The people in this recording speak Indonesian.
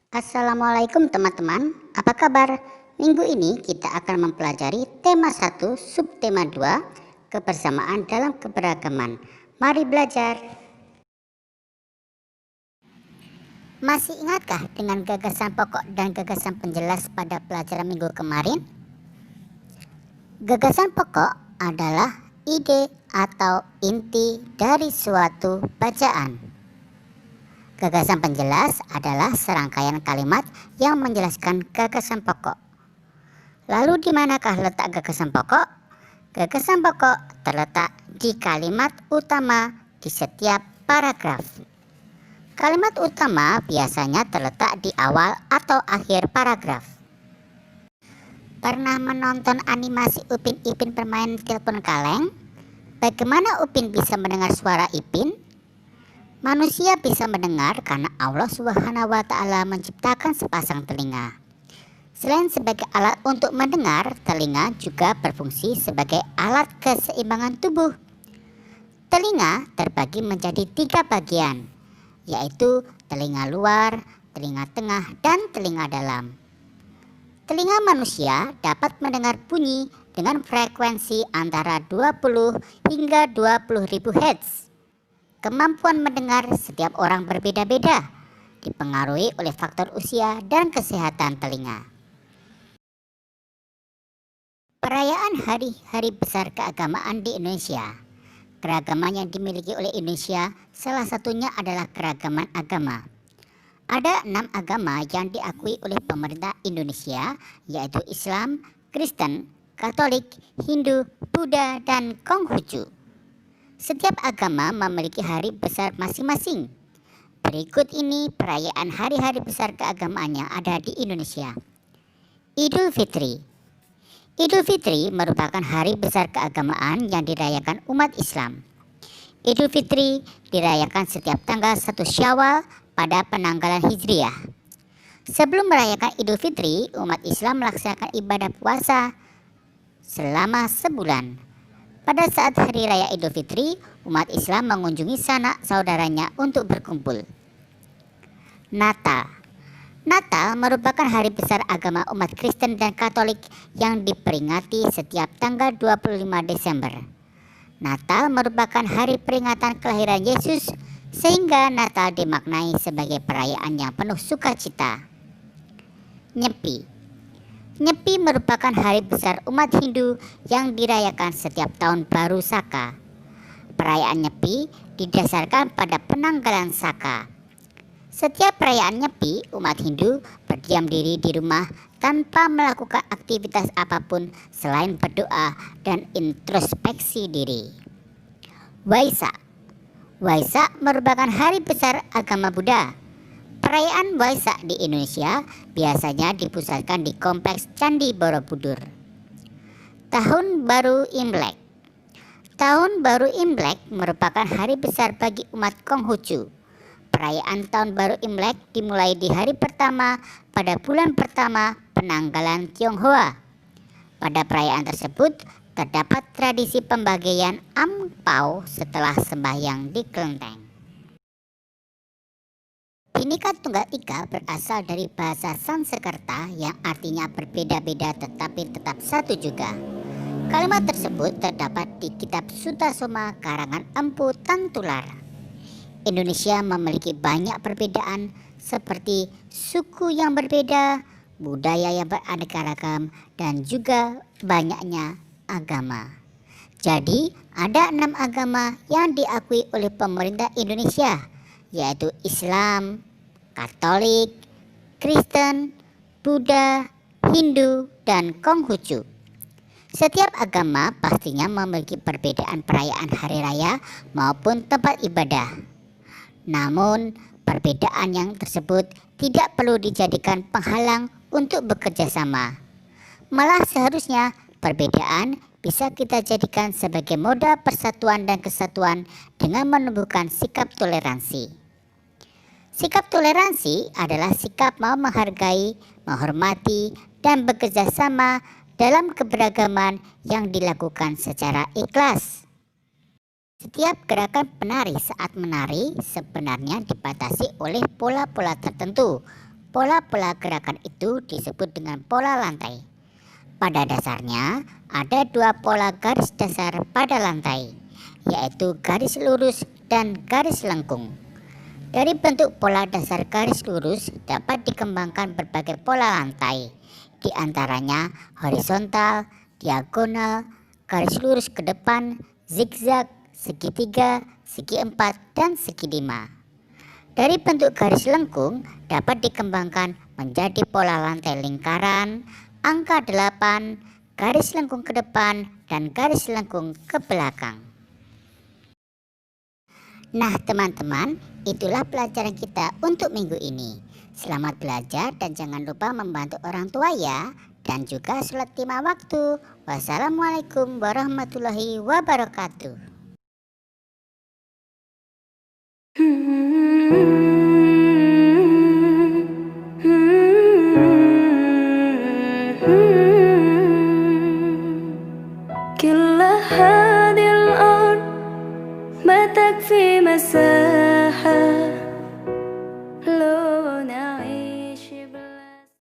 Assalamualaikum teman-teman, apa kabar? Minggu ini kita akan mempelajari tema 1, subtema 2, kebersamaan dalam keberagaman. Mari belajar. Masih ingatkah dengan gagasan pokok dan gagasan penjelas pada pelajaran minggu kemarin? Gagasan pokok adalah ide atau inti dari suatu bacaan. Gagasan penjelas adalah serangkaian kalimat yang menjelaskan gagasan pokok. Lalu di manakah letak gagasan pokok? Gagasan pokok terletak di kalimat utama di setiap paragraf. Kalimat utama biasanya terletak di awal atau akhir paragraf. Pernah menonton animasi Upin Ipin bermain telepon kaleng? Bagaimana Upin bisa mendengar suara Ipin? Manusia bisa mendengar karena Allah Subhanahu wa Ta'ala menciptakan sepasang telinga. Selain sebagai alat untuk mendengar, telinga juga berfungsi sebagai alat keseimbangan tubuh. Telinga terbagi menjadi 3 bagian, yaitu telinga luar, telinga tengah, dan telinga dalam. Telinga manusia dapat mendengar bunyi dengan frekuensi antara 20 hingga 20.000 Hz. Kemampuan mendengar setiap orang berbeda-beda, dipengaruhi oleh faktor usia dan kesehatan telinga. Perayaan hari-hari besar keagamaan di Indonesia. Keragaman yang dimiliki oleh Indonesia salah satunya adalah keragaman agama. Ada 6 agama yang diakui oleh pemerintah Indonesia, yaitu Islam, Kristen, Katolik, Hindu, Buddha, dan Konghucu. Setiap agama memiliki hari besar masing-masing. Berikut ini perayaan hari-hari besar keagamaan yang ada di Indonesia. Idul Fitri. Idul Fitri merupakan hari besar keagamaan yang dirayakan umat Islam. Idul Fitri dirayakan setiap tanggal 1 Syawal pada penanggalan Hijriah. Sebelum merayakan Idul Fitri, umat Islam melaksanakan ibadah puasa selama sebulan. Pada saat hari raya Idul Fitri, umat Islam mengunjungi sanak saudaranya untuk berkumpul. Natal. Natal merupakan hari besar agama umat Kristen dan Katolik yang diperingati setiap tanggal 25 Desember. Natal merupakan hari peringatan kelahiran Yesus, sehingga Natal dimaknai sebagai perayaan yang penuh sukacita. Nyepi. Nyepi merupakan hari besar umat Hindu yang dirayakan setiap tahun baru Saka. Perayaan Nyepi didasarkan pada penanggalan Saka. Setiap perayaan Nyepi, umat Hindu berdiam diri di rumah tanpa melakukan aktivitas apapun selain berdoa dan introspeksi diri. Waisak. Waisak merupakan hari besar agama Buddha. Perayaan Waisak di Indonesia biasanya dipusatkan di Kompleks Candi Borobudur. Tahun Baru Imlek. Tahun Baru Imlek merupakan hari besar bagi umat Konghucu. Perayaan Tahun Baru Imlek dimulai di hari pertama pada bulan pertama penanggalan Tionghoa. Pada perayaan tersebut terdapat tradisi pembagian angpau setelah sembahyang di kelenteng. Bhinneka Tunggal Ika berasal dari bahasa Sanskerta yang artinya berbeda-beda tetapi tetap satu juga. Kalimat tersebut terdapat di kitab Sutasoma karangan Empu Tantular. Indonesia memiliki banyak perbedaan seperti suku yang berbeda, budaya yang beraneka ragam, dan juga banyaknya agama. Jadi ada 6 agama yang diakui oleh pemerintah Indonesia, yaitu Islam, Katolik, Kristen, Buddha, Hindu, dan Konghucu. Setiap agama pastinya memiliki perbedaan perayaan hari raya maupun tempat ibadah. Namun, perbedaan yang tersebut tidak perlu dijadikan penghalang untuk bekerja sama. Malah seharusnya perbedaan bisa kita jadikan sebagai modal persatuan dan kesatuan dengan menumbuhkan sikap toleransi. Sikap toleransi adalah sikap mau menghargai, menghormati, dan bekerja sama dalam keberagaman yang dilakukan secara ikhlas. Setiap gerakan penari saat menari sebenarnya dibatasi oleh pola-pola tertentu. Pola-pola gerakan itu disebut dengan pola lantai. Pada dasarnya, ada dua pola garis dasar pada lantai, yaitu garis lurus dan garis lengkung. Dari bentuk pola dasar garis lurus dapat dikembangkan berbagai pola lantai, di antaranya horizontal, diagonal, garis lurus ke depan, zigzag, segitiga, segi empat, dan segi lima. Dari bentuk garis lengkung dapat dikembangkan menjadi pola lantai lingkaran, angka 8, garis lengkung ke depan, dan garis lengkung ke belakang. Nah teman-teman, itulah pelajaran kita untuk minggu ini. Selamat belajar dan jangan lupa membantu orang tua ya. Dan juga sholat 5 waktu. Wassalamualaikum warahmatullahi wabarakatuh. كل هذه الأرض ما تكفي مسافة